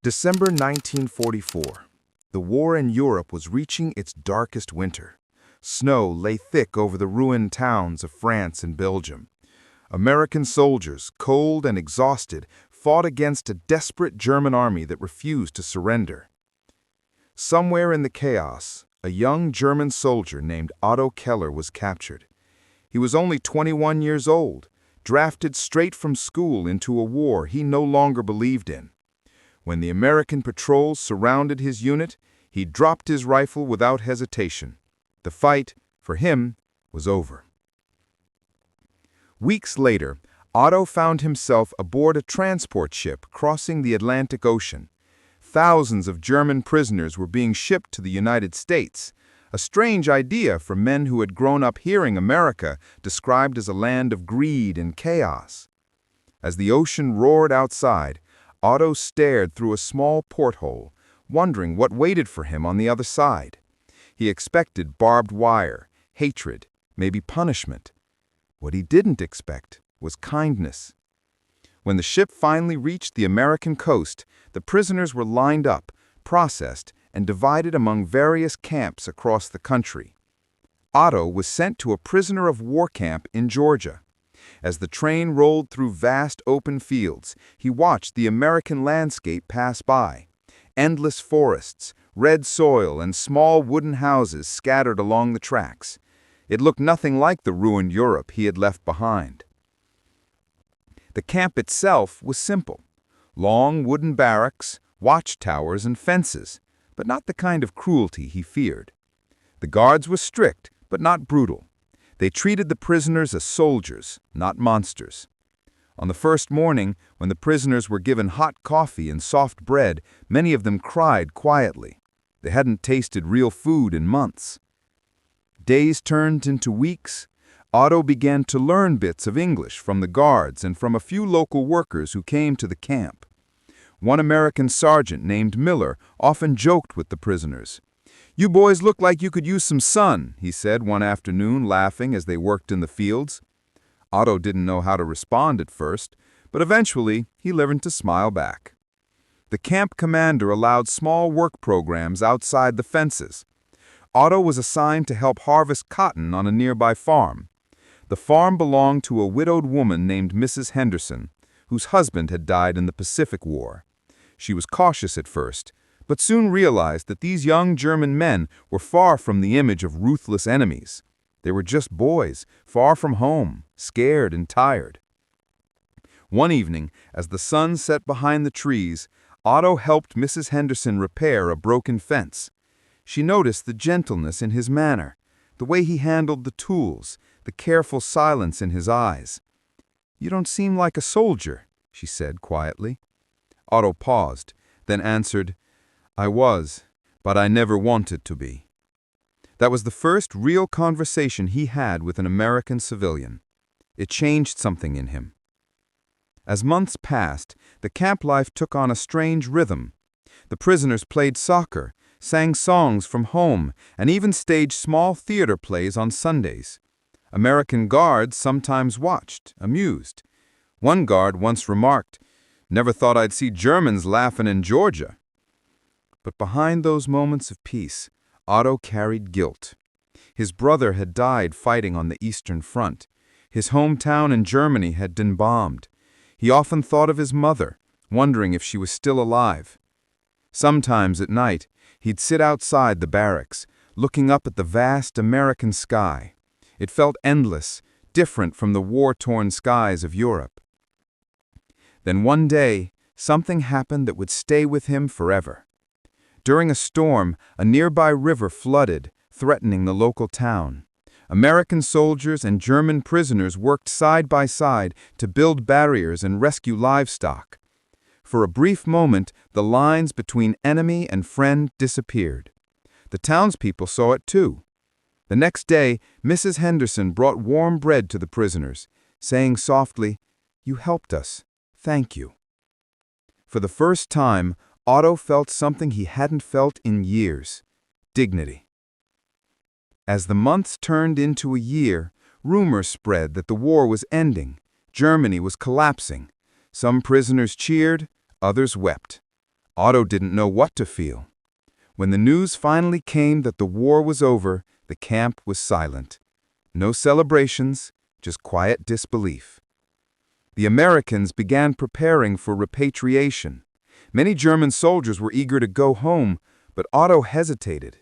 December 1944. The war in Europe was reaching its darkest winter. Snow lay thick over the ruined towns of France and Belgium. American soldiers, cold and exhausted, fought against a desperate German army that refused to surrender. Somewhere in the chaos, a young German soldier named Otto Keller was captured. He was only 21 years old, drafted straight from school into a war he no longer believed in. When the American patrols surrounded his unit, he dropped his rifle without hesitation. The fight, for him, was over. Weeks later, Otto found himself aboard a transport ship crossing the Atlantic Ocean. Thousands of German prisoners were being shipped to the United States, a strange idea for men who had grown up hearing America described as a land of greed and chaos. As the ocean roared outside, Otto stared through a small porthole, wondering what waited for him on the other side. He expected barbed wire, hatred, maybe punishment. What he didn't expect was kindness. When the ship finally reached the American coast, the prisoners were lined up, processed, and divided among various camps across the country. Otto was sent to a prisoner of war camp in Georgia. As the train rolled through vast open fields, he watched the American landscape pass by. Endless forests, red soil, and small wooden houses scattered along the tracks. It looked nothing like the ruined Europe he had left behind. The camp itself was simple. Long wooden barracks, watchtowers, and fences, but not the kind of cruelty he feared. The guards were strict, but not brutal. They treated the prisoners as soldiers, not monsters. On the first morning, when the prisoners were given hot coffee and soft bread, many of them cried quietly. They hadn't tasted real food in months. Days turned into weeks. Otto began to learn bits of English from the guards and from a few local workers who came to the camp. One American sergeant named Miller often joked with the prisoners. "You boys look like you could use some sun," he said one afternoon, laughing as they worked in the fields. Otto didn't know how to respond at first, but eventually he learned to smile back. The camp commander allowed small work programs outside the fences. Otto was assigned to help harvest cotton on a nearby farm. The farm belonged to a widowed woman named Mrs. Henderson, whose husband had died in the Pacific War. She was cautious at first, but soon realized that these young German men were far from the image of ruthless enemies. They were just boys, far from home, scared and tired. One evening, as the sun set behind the trees, Otto helped Mrs. Henderson repair a broken fence. She noticed the gentleness in his manner, the way he handled the tools, the careful silence in his eyes. "You don't seem like a soldier," she said quietly. Otto paused, then answered, "I was, but I never wanted to be." That was the first real conversation he had with an American civilian. It changed something in him. As months passed, the camp life took on a strange rhythm. The prisoners played soccer, sang songs from home, and even staged small theater plays on Sundays. American guards sometimes watched, amused. One guard once remarked, "Never thought I'd see Germans laughing in Georgia." But behind those moments of peace, Otto carried guilt. His brother had died fighting on the Eastern Front. His hometown in Germany had been bombed. He often thought of his mother, wondering if she was still alive. Sometimes at night, he'd sit outside the barracks, looking up at the vast American sky. It felt endless, different from the war-torn skies of Europe. Then one day, something happened that would stay with him forever. During a storm, a nearby river flooded, threatening the local town. American soldiers and German prisoners worked side by side to build barriers and rescue livestock. For a brief moment, the lines between enemy and friend disappeared. The townspeople saw it too. The next day, Mrs. Henderson brought warm bread to the prisoners, saying softly, "You helped us. Thank you." For the first time, Otto felt something he hadn't felt in years: dignity. As the months turned into a year, rumors spread that the war was ending. Germany was collapsing. Some prisoners cheered, others wept. Otto didn't know what to feel. When the news finally came that the war was over, the camp was silent. No celebrations, just quiet disbelief. The Americans began preparing for repatriation. Many German soldiers were eager to go home, but Otto hesitated.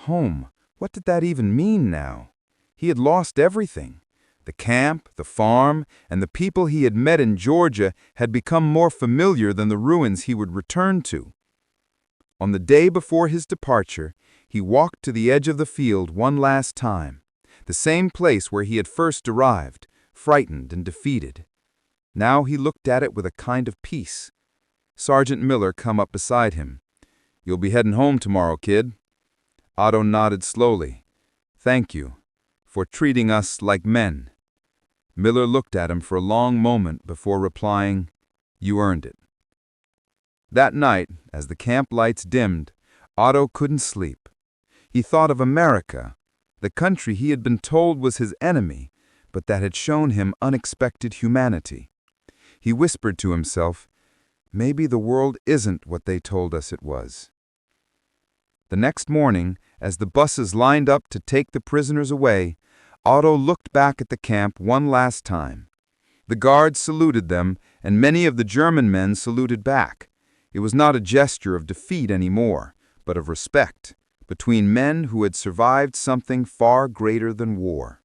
Home, what did that even mean now? He had lost everything. The camp, the farm, and the people he had met in Georgia had become more familiar than the ruins he would return to. On the day before his departure, he walked to the edge of the field one last time, the same place where he had first arrived, frightened and defeated. Now he looked at it with a kind of peace. Sergeant Miller come up beside him. "You'll be heading home tomorrow, kid." Otto nodded slowly. "Thank you for treating us like men." Miller looked at him for a long moment before replying, "You earned it." That night, as the camp lights dimmed, Otto couldn't sleep. He thought of America, the country he had been told was his enemy, but that had shown him unexpected humanity. He whispered to himself, "Maybe the world isn't what they told us it was." The next morning, as the buses lined up to take the prisoners away, Otto looked back at the camp one last time. The guards saluted them, and many of the German men saluted back. It was not a gesture of defeat anymore, but of respect, between men who had survived something far greater than war.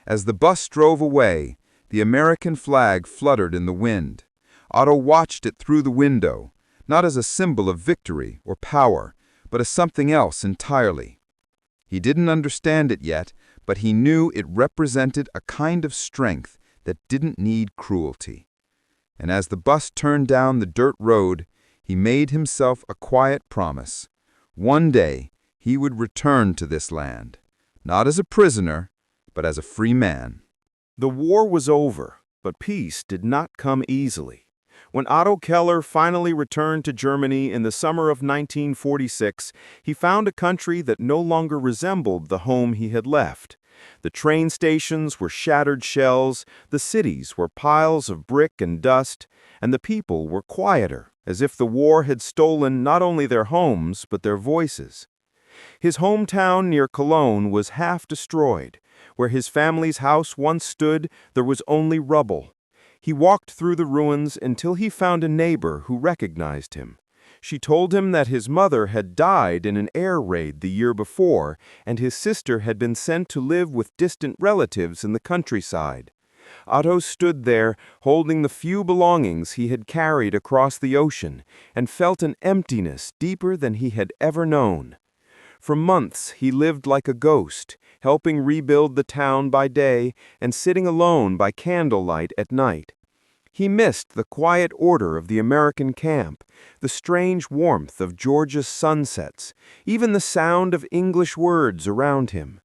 As the bus drove away, the American flag fluttered in the wind. Otto watched it through the window, not as a symbol of victory or power, but as something else entirely. He didn't understand it yet, but he knew it represented a kind of strength that didn't need cruelty. And as the bus turned down the dirt road, he made himself a quiet promise. One day, he would return to this land, not as a prisoner, but as a free man. The war was over, but peace did not come easily. When Otto Keller finally returned to Germany in the summer of 1946, he found a country that no longer resembled the home he had left. The train stations were shattered shells, the cities were piles of brick and dust, and the people were quieter, as if the war had stolen not only their homes, but their voices. His hometown near Cologne was half destroyed. Where his family's house once stood, there was only rubble. He walked through the ruins until he found a neighbor who recognized him. She told him that his mother had died in an air raid the year before, and his sister had been sent to live with distant relatives in the countryside. Otto stood there, holding the few belongings he had carried across the ocean, and felt an emptiness deeper than he had ever known. For months he lived like a ghost, helping rebuild the town by day and sitting alone by candlelight at night. He missed the quiet order of the American camp, the strange warmth of Georgia's sunsets, even the sound of English words around him.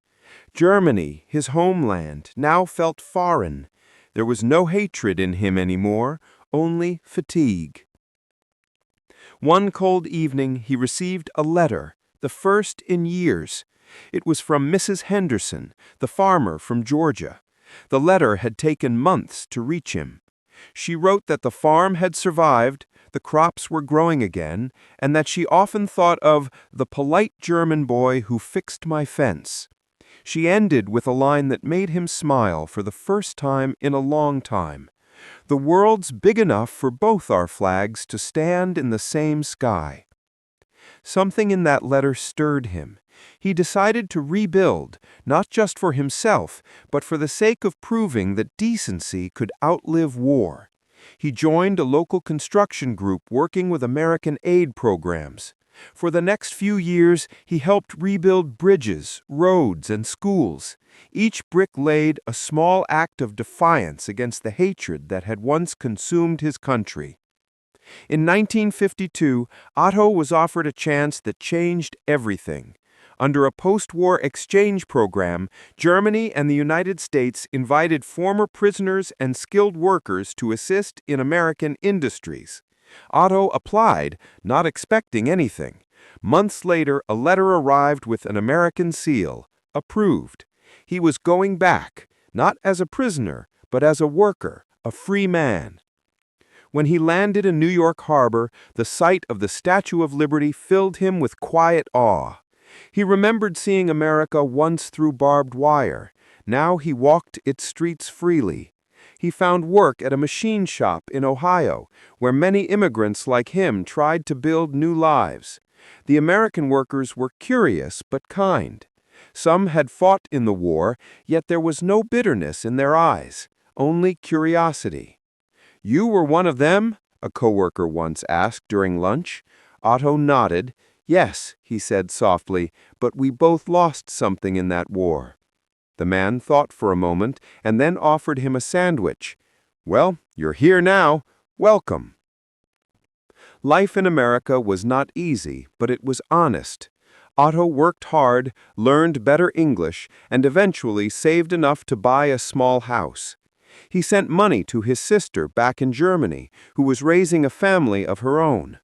Germany, his homeland, now felt foreign. There was no hatred in him anymore, only fatigue. One cold evening he received a letter, the first in years. It was from Mrs. Henderson, the farmer from Georgia. The letter had taken months to reach him. She wrote that the farm had survived, the crops were growing again, and that she often thought of the polite German boy who fixed my fence. She ended with a line that made him smile for the first time in a long time. "The world's big enough for both our flags to stand in the same sky." Something in that letter stirred him. He decided to rebuild, not just for himself, but for the sake of proving that decency could outlive war. He joined a local construction group working with American aid programs. For the next few years, he helped rebuild bridges, roads, and schools. Each brick laid a small act of defiance against the hatred that had once consumed his country. In 1952, Otto was offered a chance that changed everything. Under a post-war exchange program, Germany and the United States invited former prisoners and skilled workers to assist in American industries. Otto applied, not expecting anything. Months later, a letter arrived with an American seal, approved. He was going back, not as a prisoner, but as a worker, a free man. When he landed in New York Harbor, the sight of the Statue of Liberty filled him with quiet awe. He remembered seeing America once through barbed wire. Now he walked its streets freely. He found work at a machine shop in Ohio, where many immigrants like him tried to build new lives. The American workers were curious but kind. Some had fought in the war, yet there was no bitterness in their eyes, only curiosity. "You were one of them?" a coworker once asked during lunch. Otto nodded. "Yes," he said softly, "but we both lost something in that war." The man thought for a moment and then offered him a sandwich. "Well, you're here now. Welcome." Life in America was not easy, but it was honest. Otto worked hard, learned better English, and eventually saved enough to buy a small house. He sent money to his sister back in Germany, who was raising a family of her own.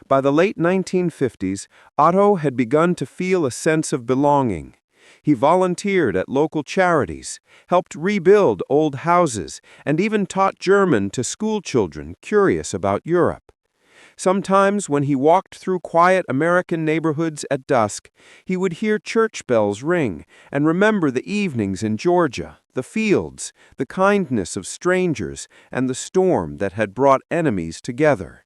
By the late 1950s, Otto had begun to feel a sense of belonging. He volunteered at local charities, helped rebuild old houses, and even taught German to school children curious about Europe. Sometimes when he walked through quiet American neighborhoods at dusk, he would hear church bells ring and remember the evenings in Georgia, the fields, the kindness of strangers, and the storm that had brought enemies together.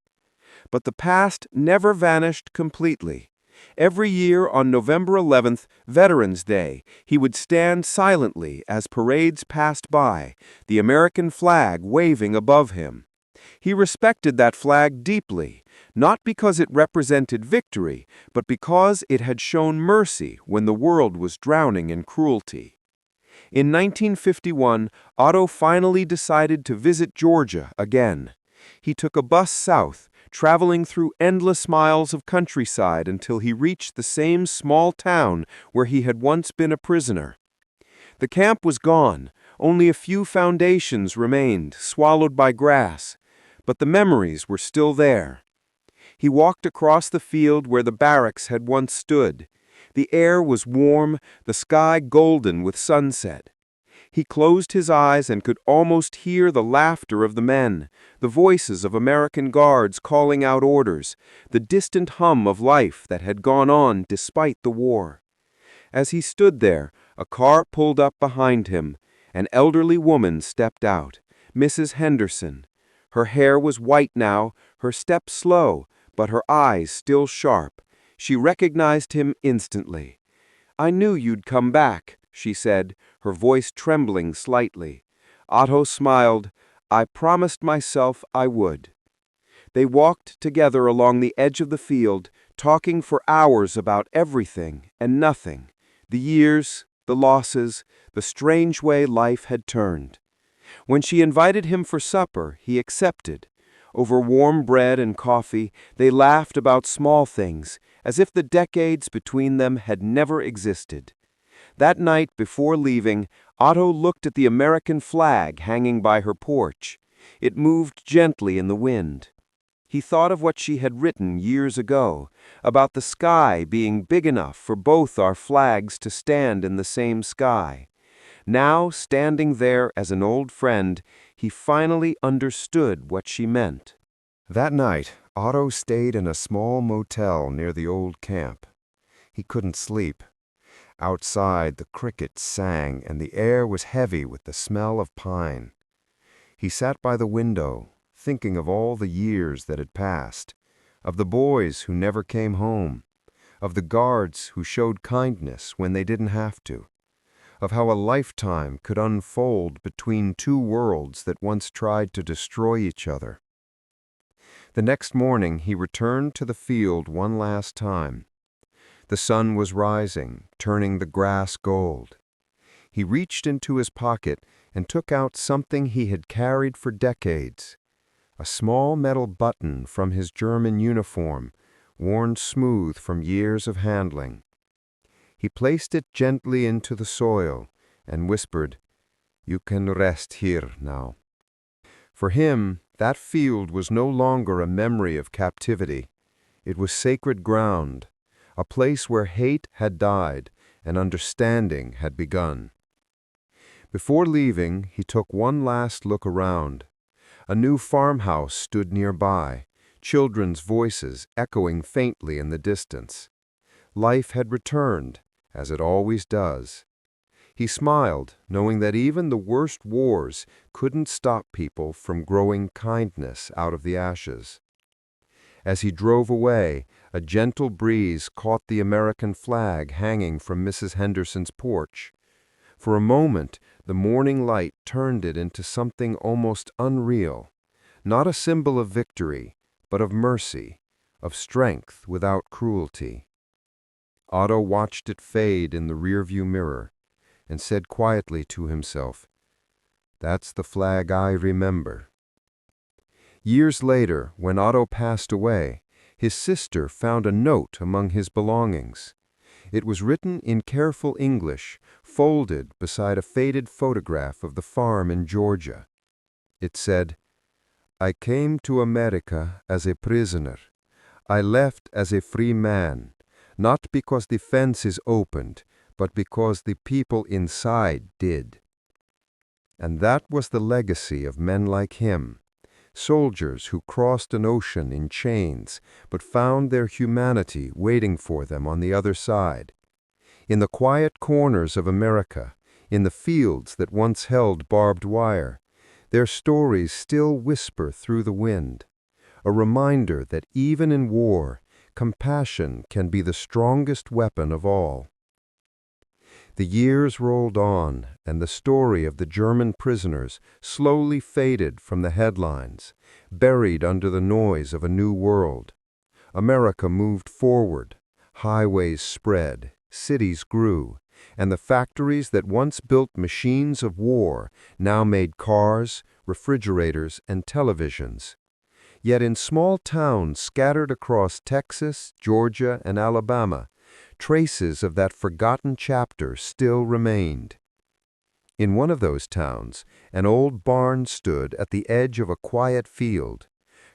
But the past never vanished completely. Every year on November 11th, Veterans Day, he would stand silently as parades passed by, the American flag waving above him. He respected that flag deeply, not because it represented victory, but because it had shown mercy when the world was drowning in cruelty. In 1951, Otto finally decided to visit Georgia again. He took a bus south, traveling through endless miles of countryside until he reached the same small town where he had once been a prisoner. The camp was gone, only a few foundations remained, swallowed by grass, but the memories were still there. He walked across the field where the barracks had once stood. The air was warm, the sky golden with sunset. He closed his eyes and could almost hear the laughter of the men, the voices of American guards calling out orders, the distant hum of life that had gone on despite the war. As he stood there, a car pulled up behind him. An elderly woman stepped out, Mrs. Henderson. Her hair was white now, her step slow, but her eyes still sharp. She recognized him instantly. "I knew you'd come back," she said, her voice trembling slightly. Otto smiled. "I promised myself I would." They walked together along the edge of the field, talking for hours about everything and nothing, the years, the losses, the strange way life had turned. When she invited him for supper, he accepted. Over warm bread and coffee, they laughed about small things, as if the decades between them had never existed. That night before leaving, Otto looked at the American flag hanging by her porch. It moved gently in the wind. He thought of what she had written years ago, about the sky being big enough for both our flags to stand in the same sky. Now, standing there as an old friend, he finally understood what she meant. That night, Otto stayed in a small motel near the old camp. He couldn't sleep. Outside, the crickets sang and the air was heavy with the smell of pine. He sat by the window, thinking of all the years that had passed, of the boys who never came home, of the guards who showed kindness when they didn't have to, of how a lifetime could unfold between two worlds that once tried to destroy each other. The next morning he returned to the field one last time. The sun was rising, turning the grass gold. He reached into his pocket and took out something he had carried for decades, a small metal button from his German uniform, worn smooth from years of handling. He placed it gently into the soil and whispered, "You can rest here now." For him, that field was no longer a memory of captivity. It was sacred ground, a place where hate had died and understanding had begun. Before leaving, he took one last look around. A new farmhouse stood nearby, children's voices echoing faintly in the distance. Life had returned, as it always does. He smiled, knowing that even the worst wars couldn't stop people from growing kindness out of the ashes. As he drove away, a gentle breeze caught the American flag hanging from Mrs. Henderson's porch. For a moment, the morning light turned it into something almost unreal, not a symbol of victory, but of mercy, of strength without cruelty. Otto watched it fade in the rearview mirror and said quietly to himself, "That's the flag I remember." Years later, when Otto passed away, his sister found a note among his belongings. It was written in careful English, folded beside a faded photograph of the farm in Georgia. It said, "I came to America as a prisoner. I left as a free man, not because the fences opened, but because the people inside did." And that was the legacy of men like him, soldiers who crossed an ocean in chains, but found their humanity waiting for them on the other side. In the quiet corners of America, in the fields that once held barbed wire, their stories still whisper through the wind, a reminder that even in war, compassion can be the strongest weapon of all. The years rolled on, and the story of the German prisoners slowly faded from the headlines, buried under the noise of a new world. America moved forward, highways spread, cities grew, and the factories that once built machines of war now made cars, refrigerators, and televisions. Yet in small towns scattered across Texas, Georgia, and Alabama, traces of that forgotten chapter still remained. In one of those towns, an old barn stood at the edge of a quiet field.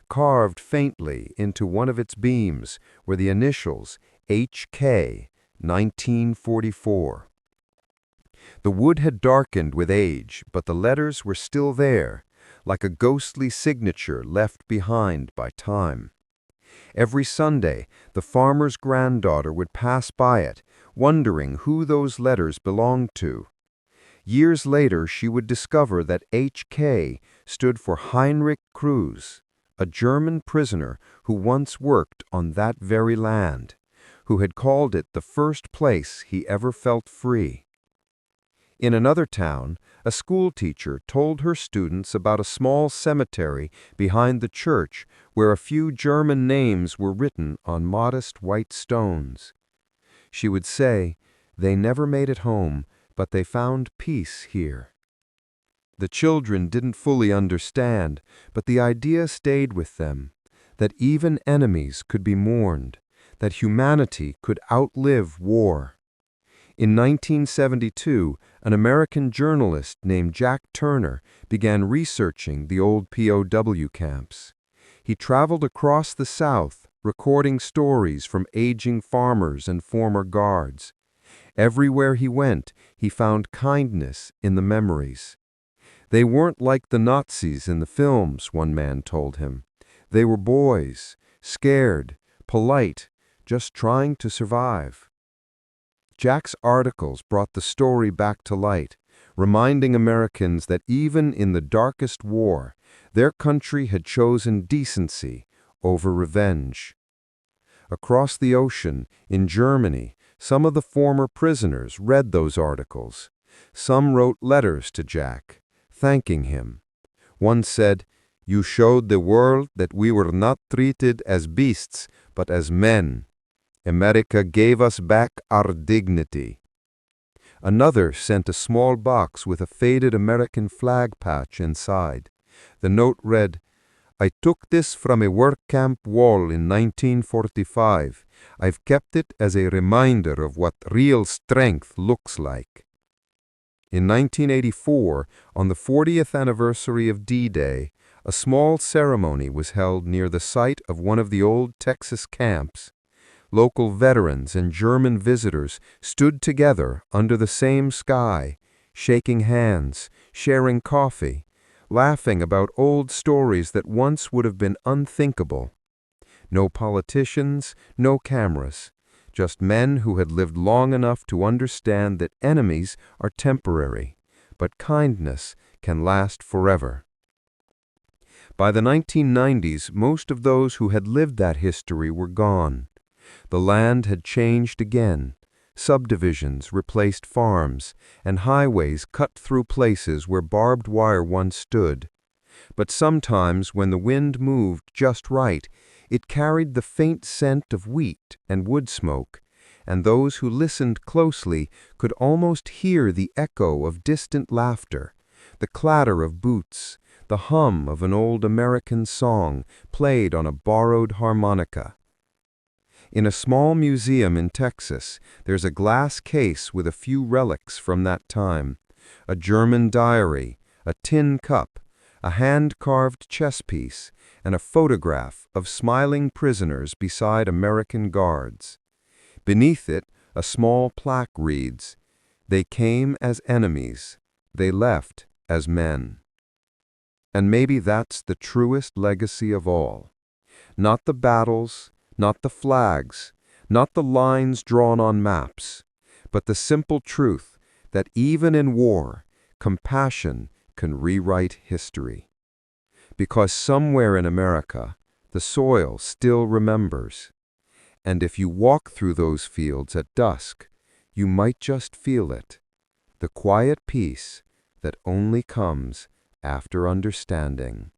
Carved faintly into one of its beams were the initials HK 1944. The wood had darkened with age, but the letters were still there, like a ghostly signature left behind by time. Every Sunday, the farmer's granddaughter would pass by it, wondering who those letters belonged to. Years later, she would discover that HK stood for Heinrich Kruse, a German prisoner who once worked on that very land, who had called it the first place he ever felt free. In another town, a schoolteacher told her students about a small cemetery behind the church where a few German names were written on modest white stones. She would say, "They never made it home, but they found peace here." The children didn't fully understand, but the idea stayed with them, that even enemies could be mourned, that humanity could outlive war. In 1972, an American journalist named Jack Turner began researching the old POW camps. He traveled across the South, recording stories from aging farmers and former guards. Everywhere he went, he found kindness in the memories. They weren't like the Nazis in the films, one man told him. They were boys, scared, polite, just trying to survive. Jack's articles brought the story back to light, reminding Americans that even in the darkest war, their country had chosen decency over revenge. Across the ocean, in Germany, some of the former prisoners read those articles. Some wrote letters to Jack, thanking him. One said, "You showed the world that we were not treated as beasts, but as men. America gave us back our dignity." Another sent a small box with a faded American flag patch inside. The note read, "I took this from a work camp wall in 1945. I've kept it as a reminder of what real strength looks like." In 1984, on the 40th anniversary of D-Day, a small ceremony was held near the site of one of the old Texas camps. Local veterans and German visitors stood together under the same sky, shaking hands, sharing coffee, laughing about old stories that once would have been unthinkable. No politicians, no cameras, just men who had lived long enough to understand that enemies are temporary, but kindness can last forever. By the 1990s, most of those who had lived that history were gone. The land had changed again. Subdivisions replaced farms, and highways cut through places where barbed wire once stood. But sometimes, when the wind moved just right, it carried the faint scent of wheat and wood smoke, and those who listened closely could almost hear the echo of distant laughter, the clatter of boots, the hum of an old American song played on a borrowed harmonica. In a small museum in Texas, there's a glass case with a few relics from that time: a German diary, a tin cup, a hand-carved chess piece, and a photograph of smiling prisoners beside American guards. Beneath it, a small plaque reads, "They came as enemies, they left as men." And maybe that's the truest legacy of all. Not the battles, not the flags, not the lines drawn on maps, but the simple truth that even in war, compassion can rewrite history. Because somewhere in America, the soil still remembers. And if you walk through those fields at dusk, you might just feel it, the quiet peace that only comes after understanding.